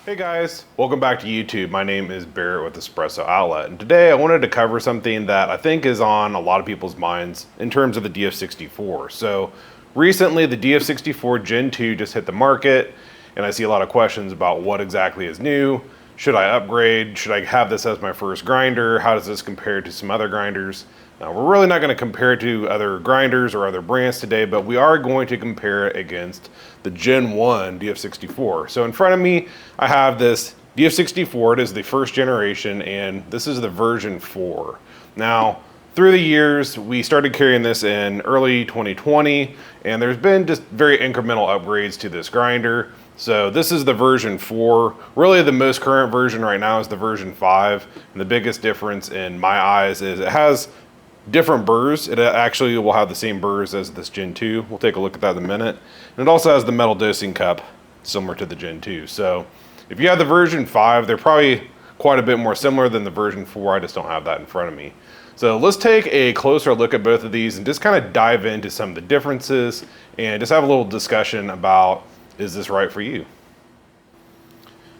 Hey guys, welcome back to YouTube. My name is Barrett with Espresso Outlet, and today I wanted to cover something that I think is on a lot of people's minds in terms of the DF64. So recently the DF64 Gen 2 just hit the market, and I see a lot of questions about what exactly is new. Should I upgrade? Should I have this as my first grinder? How does this compare to some other grinders? We're really not going to compare it to other grinders or other brands today, but we are going to compare it against the Gen 1 DF64. So in front of me, I have this DF64. It is the first generation, and this is the version 4. Now, through the years, we started carrying this in early 2020, and there's been just very incremental upgrades to this grinder. So this is the version 4. Really the most current version right now is the version 5. And the biggest difference in my eyes is it has different burrs. It actually will have the same burrs as this Gen 2. We'll take a look at that in a minute. And it also has the metal dosing cup similar to the Gen 2. So if you have the version 5, they're probably quite a bit more similar than the version 4. I just don't have that in front of me. So let's take a closer look at both of these and just kind of dive into some of the differences and just have a little discussion about, is this right for you?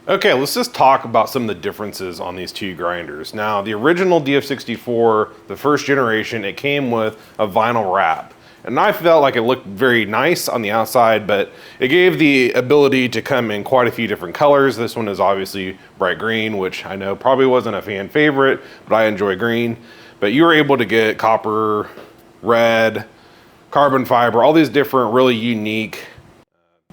Okay, let's just talk about some of the differences on these two grinders. Now, the original DF64, the first generation, it came with a vinyl wrap. And I felt like it looked very nice on the outside, but it gave the ability to come in quite a few different colors. This one is obviously bright green, which I know probably wasn't a fan favorite, but I enjoy green. But you were able to get copper, red, carbon fiber, all these different really unique,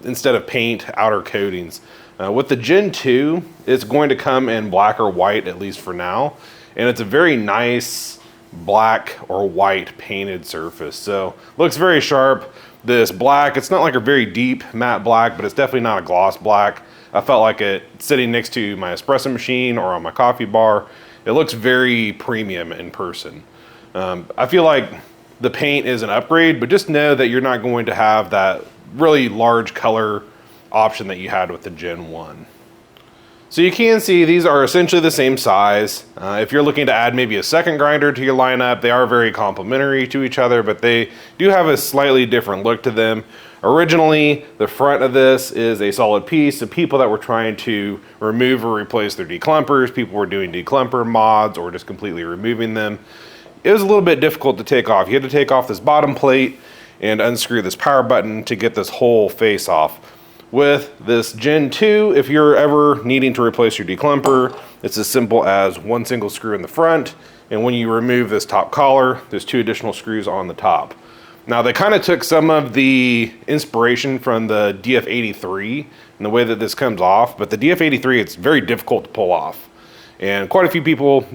instead of paint, outer coatings. With the Gen 2, it's going to come in black or white, at least for now. And it's a very nice black or white painted surface. So looks very sharp. This black, it's not like a very deep matte black, but it's definitely not a gloss black. I felt like it sitting next to my espresso machine or on my coffee bar. It looks very premium in person. I feel like the paint is an upgrade, but just know that you're not going to have that really large color option that you had with the Gen 1. So you can see these are essentially the same size. If you're looking to add maybe a second grinder to your lineup, they are very complementary to each other, but they do have a slightly different look to them. Originally, the front of this is a solid piece. So people that were trying to remove or replace their declumpers, people were doing declumper mods or just completely removing them, it was a little bit difficult to take off. You had to take off this bottom plate and unscrew this power button to get this whole face off. With this Gen 2, if you're ever needing to replace your declumper, it's as simple as one single screw in the front, and when you remove this top collar, there's 2 additional screws on the top. Now they kind of took some of the inspiration from the DF83 and the way that this comes off, but the DF83, it's very difficult to pull off. And quite a few people,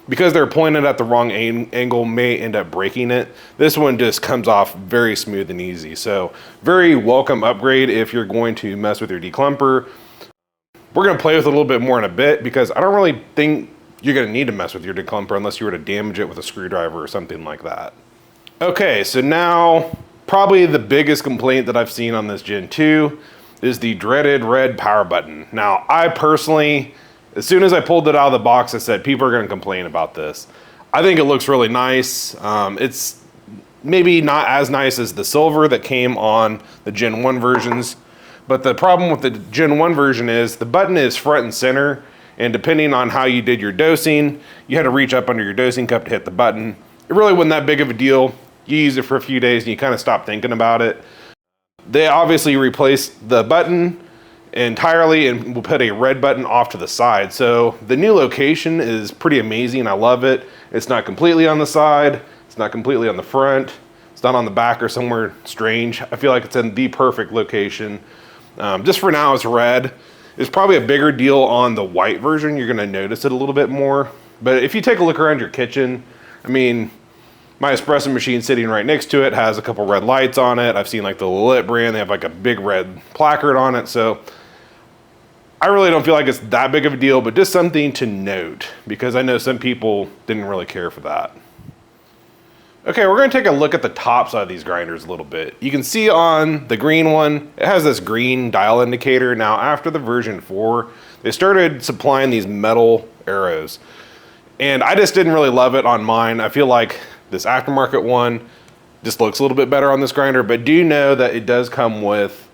because they're pointed at the wrong angle, may end up breaking it. This one just comes off very smooth and easy. So very welcome upgrade if you're going to mess with your declumper. We're gonna play with it a little bit more in a bit because I don't really think you're gonna need to mess with your declumper unless you were to damage it with a screwdriver or something like that. Okay, so now probably the biggest complaint that I've seen on this Gen 2 is the dreaded red power button. Now, I personally, as soon as I pulled it out of the box, I said, people are gonna complain about this. I think it looks really nice. It's maybe not as nice as the silver that came on the Gen 1 versions, but the problem with the Gen 1 version is the button is front and center, and depending on how you did your dosing, you had to reach up under your dosing cup to hit the button. It really wasn't that big of a deal. You use it for a few days and you kind of stop thinking about it. They obviously replaced the button entirely and we'll put a red button off to the side. So the new location is pretty amazing. I love it. It's not completely on the side. It's not completely on the front. It's not on the back or somewhere strange. I feel like it's in the perfect location. Just for now, it's red. It's probably a bigger deal on the white version. You're gonna notice it a little bit more. But if you take a look around your kitchen, I mean, my espresso machine sitting right next to it has a couple red lights on it. I've seen like the Lit brand, they have like a big red placard on it. So I really don't feel like it's that big of a deal, but just something to note because I know some people didn't really care for that. Okay, we're gonna take a look at the top side of these grinders a little bit. You can see on the green one, it has this green dial indicator. Now after the version 4, they started supplying these metal arrows. And I just didn't really love it on mine. I feel like this aftermarket one just looks a little bit better on this grinder, but do know that it does come with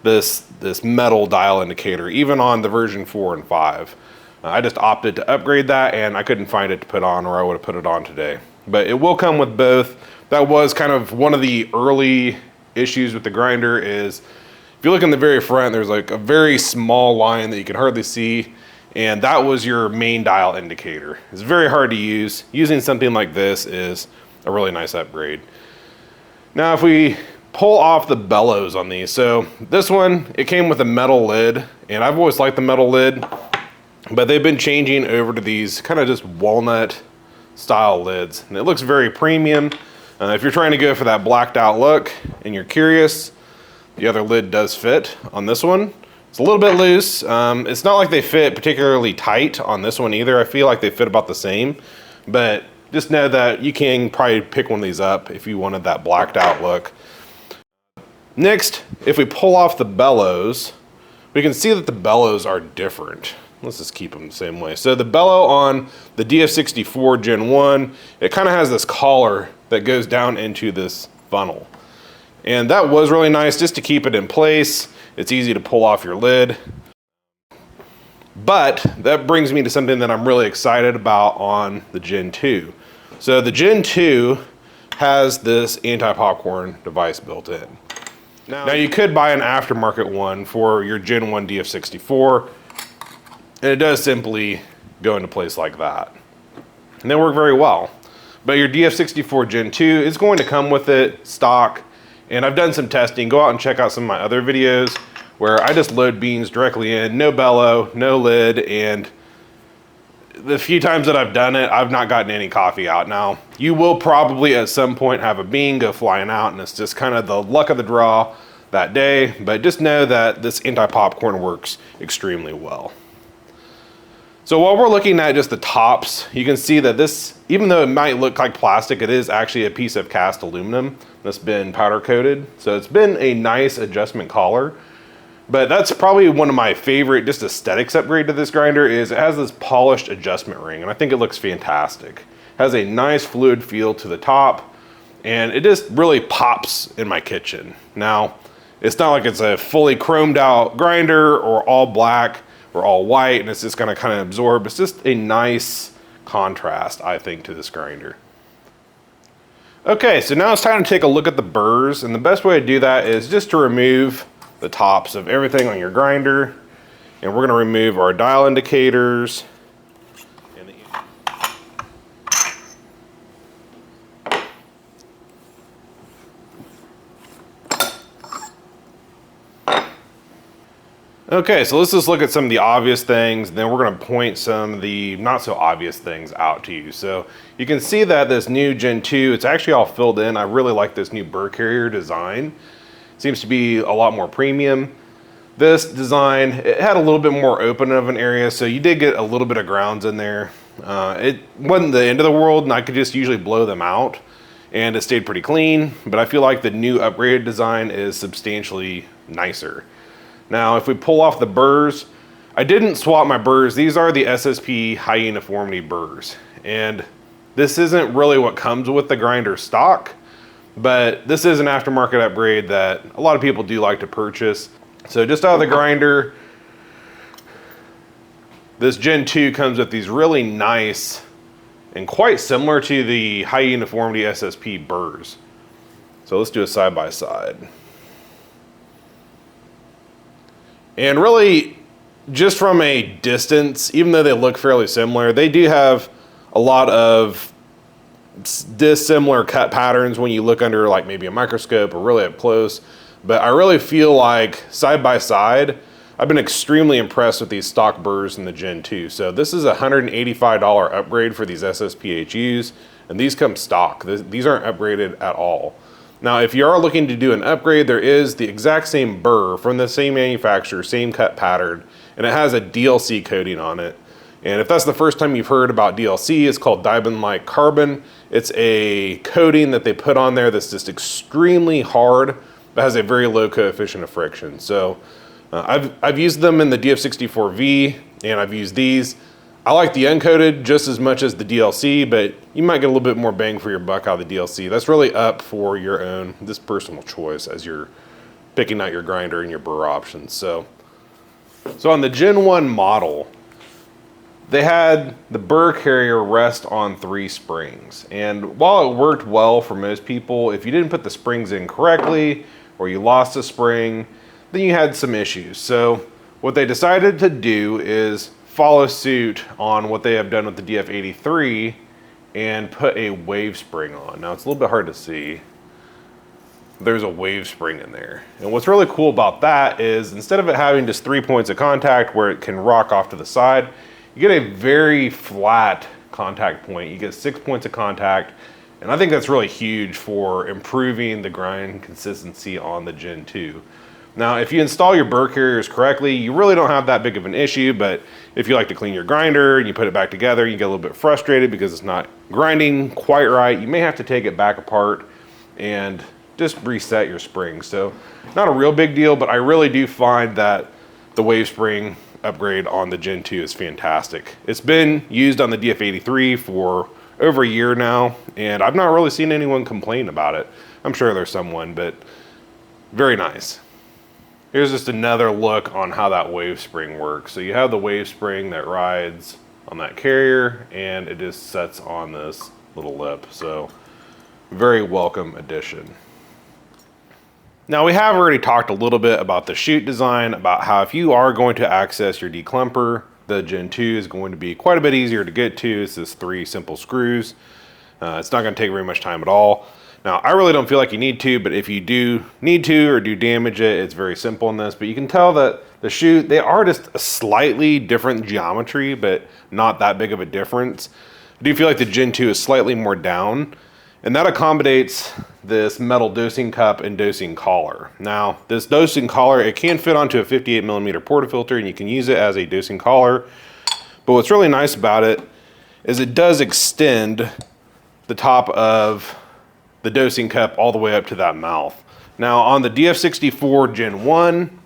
this metal dial indicator, even on the version 4 and 5. I just opted to upgrade that, and I couldn't find it to put on, or I would have put it on today. But it will come with both. That was kind of one of the early issues with the grinder is, if you look in the very front, there's like a very small line that you can hardly see, and that was your main dial indicator. It's very hard to use. Using something like this is a really nice upgrade. Now if we pull off the bellows on these, so this one, it came with a metal lid, and I've always liked the metal lid, but they've been changing over to these kind of just walnut style lids, and it looks very premium. If you're trying to go for that blacked out look and you're curious, the other lid does fit on this one. It's a little bit loose. It's not like they fit particularly tight on this one either. I feel like they fit about the same, but just know that you can probably pick one of these up if you wanted that blacked out look. Next, if we pull off the bellows, we can see that the bellows are different. Let's just keep them the same way. So the bellow on the DF64 Gen 1, it kind of has this collar that goes down into this funnel. And that was really nice just to keep it in place. It's easy to pull off your lid. But that brings me to something that I'm really excited about on the Gen 2. So the Gen 2 has this anti-popcorn device built in. Now you could buy an aftermarket one for your Gen 1 DF64, and it does simply go into place like that. And they work very well. But your DF64 Gen 2 is going to come with it stock, and I've done some testing. Go out and check out some of my other videos where I just load beans directly in, no bellow, no lid, and the few times that I've done it, I've not gotten any coffee out. Now, you will probably at some point have a bean go flying out, and it's just kind of the luck of the draw that day, but just know that this anti-popcorn works extremely well. So while we're looking at just the tops, you can see that this, even though it might look like plastic, it is actually a piece of cast aluminum that's been powder coated. So it's been a nice adjustment collar. But that's probably one of my favorite just aesthetics upgrade to this grinder is it has this polished adjustment ring, and I think it looks fantastic. It has a nice fluid feel to the top, and it just really pops in my kitchen. Now, it's not like it's a fully chromed out grinder or all black or all white, and it's just gonna kind of absorb. It's just a nice contrast, I think, to this grinder. Okay, so now it's time to take a look at the burrs, and the best way to do that is just to remove the tops of everything on your grinder, and we're going to remove our dial indicators and okay, so let's just look at some of the obvious things, and then we're going to point some of the not so obvious things out to you. So you can see that this new Gen 2, it's actually all filled in. I really like this new burr carrier design. Seems to be a lot more premium. This design, it had a little bit more open of an area, so you did get a little bit of grounds in there. It wasn't the end of the world, and I could just usually blow them out, and it stayed pretty clean, but I feel like the new upgraded design is substantially nicer. Now, if we pull off the burrs, I didn't swap my burrs. These are the SSP high uniformity burrs, and this isn't really what comes with the grinder stock, but this is an aftermarket upgrade that a lot of people do like to purchase. So just out of the grinder, this Gen 2 comes with these really nice and quite similar to the high uniformity SSP burrs. So let's do a side by side. And really, just from a distance, even though they look fairly similar, they do have a lot of dissimilar cut patterns when you look under like maybe a microscope or really up close. But I really feel like side by side, I've been extremely impressed with these stock burrs in the Gen 2. So this is a $185 upgrade for these SSPHUs, and these come stock. These aren't upgraded at all. Now, if you are looking to do an upgrade, there is the exact same burr from the same manufacturer, same cut pattern, and it has a DLC coating on it. And if that's the first time you've heard about DLC, it's called Diamond-like Carbon. It's a coating that they put on there that's just extremely hard, but has a very low coefficient of friction. So I've used them in the DF64V, and I've used these. I like the uncoated just as much as the DLC, but you might get a little bit more bang for your buck out of the DLC. That's really up for your own, this personal choice as you're picking out your grinder and your burr options. So on the Gen 1 model, they had the burr carrier rest on 3 springs. And while it worked well for most people, if you didn't put the springs in correctly or you lost a spring, then you had some issues. So what they decided to do is follow suit on what they have done with the DF83 and put a wave spring on. Now it's a little bit hard to see. There's a wave spring in there. And what's really cool about that is instead of it having just 3 points of contact where it can rock off to the side, you get a very flat contact point. You get 6 points of contact. And I think that's really huge for improving the grind consistency on the Gen 2. Now, if you install your burr carriers correctly, you really don't have that big of an issue, but if you like to clean your grinder and you put it back together, you get a little bit frustrated because it's not grinding quite right, you may have to take it back apart and just reset your springs. So not a real big deal, but I really do find that the wave spring upgrade on the Gen 2 is fantastic. It's been used on the DF83 for over a year now, and I've not really seen anyone complain about it. I'm sure there's someone, but very nice. Here's just another look on how that wave spring works. So you have the wave spring that rides on that carrier, and it just sets on this little lip. So very welcome addition. Now we have already talked a little bit about the chute design, about how if you are going to access your Declumper, the Gen 2 is going to be quite a bit easier to get to. It's just 3 simple screws. It's not going to take very much time at all. Now, I really don't feel like you need to, but if you do need to or do damage it, it's very simple in this. But you can tell that the chute, they are just a slightly different geometry, but not that big of a difference. I do feel like the Gen 2 is slightly more down, and that accommodates this metal dosing cup and dosing collar. Now, this dosing collar, it can fit onto a 58mm portafilter, and you can use it as a dosing collar. But what's really nice about it is it does extend the top of the dosing cup all the way up to that mouth. Now on the DF64 Gen 1,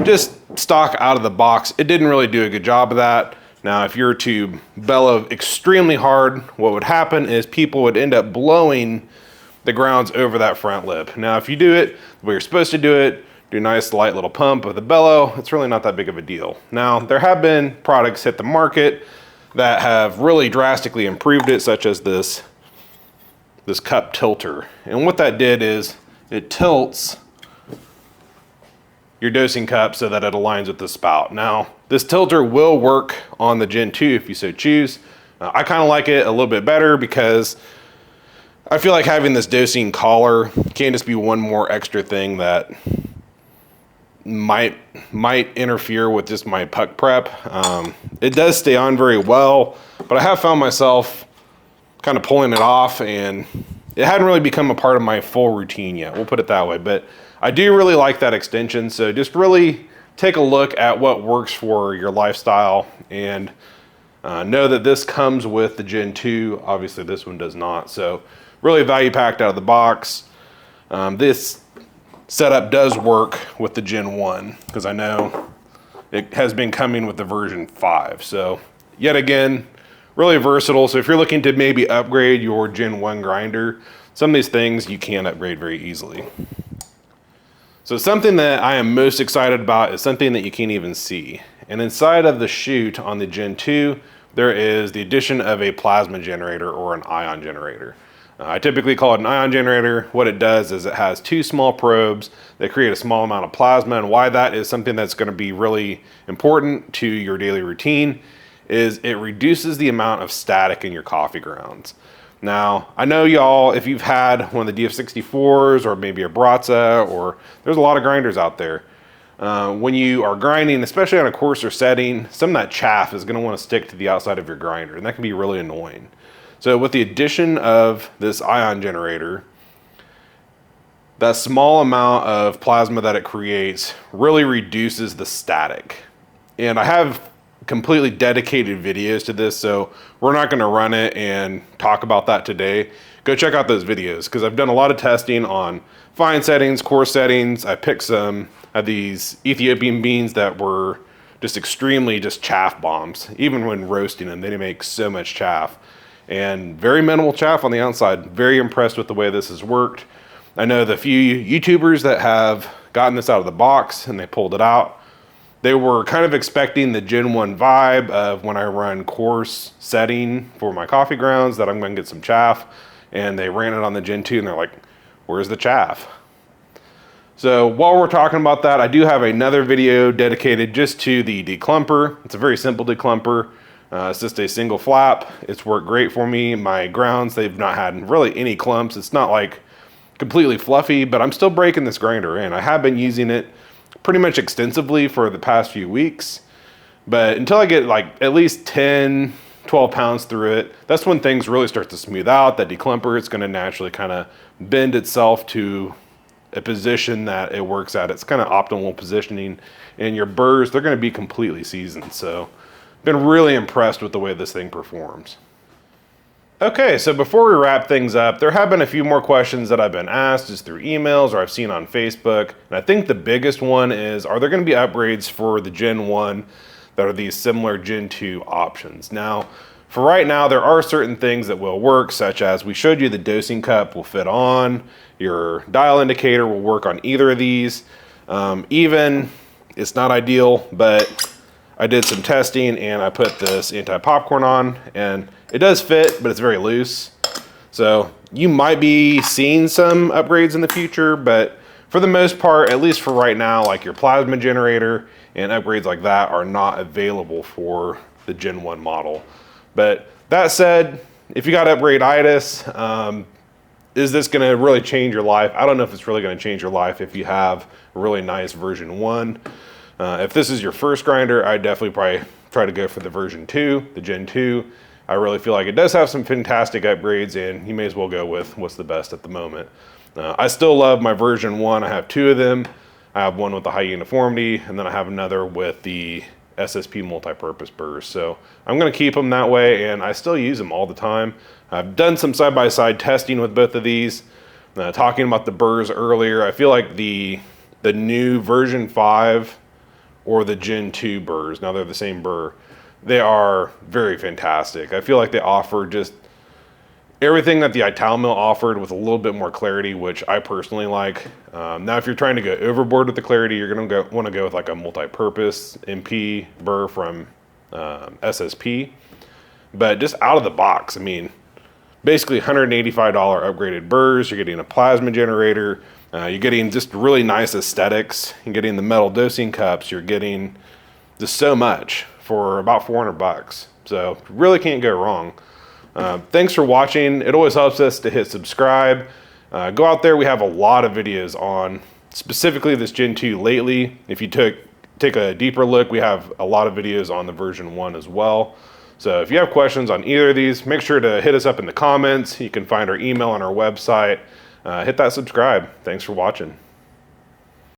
just stock out of the box, it didn't really do a good job of that. Now if you were to bellow extremely hard, what would happen is people would end up blowing the grounds over that front lip. Now if you do it the way you're supposed to do it, do a nice light little pump of the bellow, it's really not that big of a deal. Now there have been products hit the market that have really drastically improved it, such as this cup tilter. And what that did is it tilts your dosing cup so that it aligns with the spout. Now, this tilter will work on the Gen 2 if you so choose. I kind of like it a little bit better because I feel like having this dosing collar can just be one more extra thing that might interfere with just my puck prep. It does stay on very well, but I have found myself kind of pulling it off, and it hadn't really become a part of my full routine yet, we'll put it that way. But I do really like that extension, so just really take a look at what works for your lifestyle, and know that this comes with the Gen 2. Obviously this one does not, so really value packed out of the box. This setup does work with the Gen 1 because I know it has been coming with the version 5. So yet again, really versatile. So if you're looking to maybe upgrade your Gen 1 grinder, some of these things you can upgrade very easily. So something that I am most excited about is something that you can't even see. And inside of the chute on the Gen 2, there is the addition of a plasma generator or an ion generator. I typically call it an ion generator. What it does is it has 2 small probes that create a small amount of plasma, and why that is something that's going to be really important to your daily routine is it reduces the amount of static in your coffee grounds. Now, I know y'all, if you've had one of the DF64s or maybe a Brazza, or there's a lot of grinders out there, when you are grinding, especially on a coarser setting, some of that chaff is going to want to stick to the outside of your grinder, and that can be really annoying. So with the addition of this ion generator, that small amount of plasma that it creates really reduces the static. And I have completely dedicated videos to this, so we're not going to run it and talk about that today. Go check out those videos because I've done a lot of testing on fine settings, coarse settings. I picked some of these Ethiopian beans that were just extremely chaff bombs. Even when roasting them, they make so much chaff. And very minimal chaff on the outside. Very impressed with the way this has worked. I know the few YouTubers that have gotten this out of the box and they pulled it out. They were kind of expecting the Gen 1 vibe of when I run coarse setting for my coffee grounds that I'm going to get some chaff, and they ran it on the Gen 2 and they're like, where's the chaff? So while we're talking about that, I do have another video dedicated just to the Declumper. It's a very simple Declumper. It's just a single flap. It's worked great for me. My grounds, they've not had really any clumps. It's not like completely fluffy, but I'm still breaking this grinder in. I have been using it pretty much extensively for the past few weeks, but until I get like at least 10, 12 pounds through it, that's when things really start to smooth out. That Declumper, it's going to naturally kind of bend itself to a position that it works at. It's kind of optimal positioning, and your burrs, they're going to be completely seasoned. So been really impressed with the way this thing performs. Okay, so before we wrap things up, there have been a few more questions that I've been asked just through emails or I've seen on Facebook. And I think the biggest one is, are there going to be upgrades for the Gen 1 that are these similar Gen 2 options? Now, for right now, there are certain things that will work, such as we showed you the dosing cup will fit on, your dial indicator will work on either of these. Even, it's not ideal, but I did some testing and I put this anti-popcorn on and it does fit, but it's very loose. So you might be seeing some upgrades in the future, but for the most part, at least for right now, like your plasma generator and upgrades like that are not available for the Gen 1 model. But that said, if you got upgrade-itis, is this gonna really change your life? I don't know if it's really gonna change your life if you have a really nice version 1. If this is your first grinder, I'd definitely probably try to go for the version 2, the Gen 2. I really feel like it does have some fantastic upgrades, and you may as well go with what's the best at the moment. I still love my version 1. I have 2 of them. I have one with the high uniformity, and then I have another with the SSP multi-purpose burrs. So I'm gonna keep them that way, and I still use them all the time. I've done some side-by-side testing with both of these. Talking about the burrs earlier, I feel like the new version 5 or the Gen 2 burrs, now they're the same burr, they are very fantastic. I feel like they offer just everything that the Italmill offered with a little bit more clarity, which I personally like. Now, if you're trying to go overboard with the clarity, you're gonna want to go with like a multi-purpose MP burr from SSP. But just out of the box, I mean, basically $185 upgraded burrs, you're getting a plasma generator, you're getting just really nice aesthetics, you're getting the metal dosing cups, you're getting just so much for about 400 bucks. So really can't go wrong. Thanks for watching. It always helps us to hit subscribe. Go out there, we have a lot of videos on specifically this Gen 2 lately. If you take a deeper look, we have a lot of videos on the version 1 as well. So if you have questions on either of these, make sure to hit us up in the comments. You can find our email on our website. Hit that subscribe. Thanks for watching.